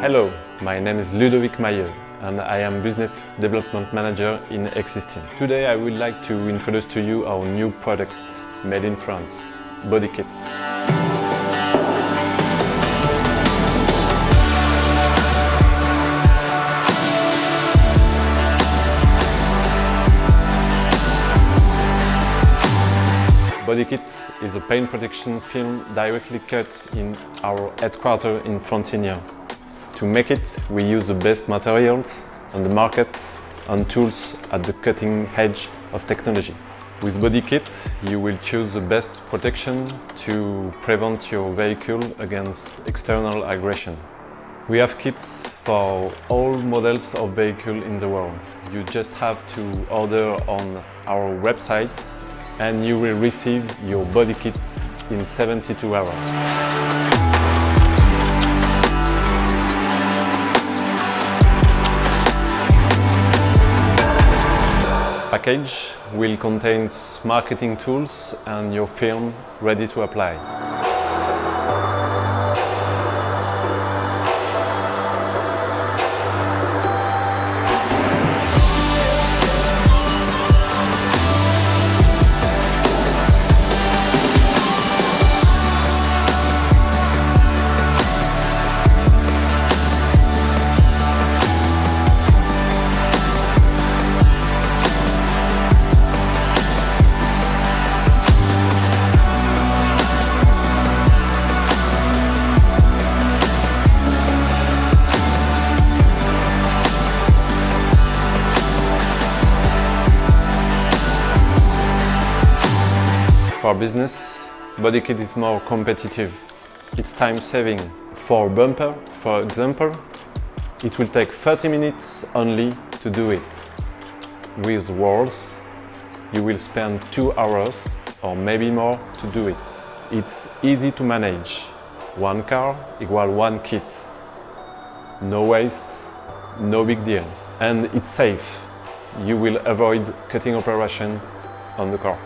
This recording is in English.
Hello, my name is Ludovic Mayer and I am Business Development Manager in Existing. Today I would like to introduce to you our new product made in France, Bodykit. Bodykit is a paint protection film directly cut in our headquarters in Frontignan. To make it, we use the best materials on the market and tools at the cutting edge of technology. With Bodykit, you will choose the best protection to prevent your vehicle against external aggression. We have kits for all models of vehicle in the world. You just have to order on our website and you will receive your Bodykit in 72 hours. Package will contain marketing tools and your film ready to apply. For business, Bodykit is more competitive. It's time saving. For a bumper, for example, it will take 30 minutes only to do it. With wheels, you will spend 2 hours or maybe more to do it. It's easy to manage. One car equals one kit. No waste, no big deal. And it's safe. You will avoid cutting operation on the car.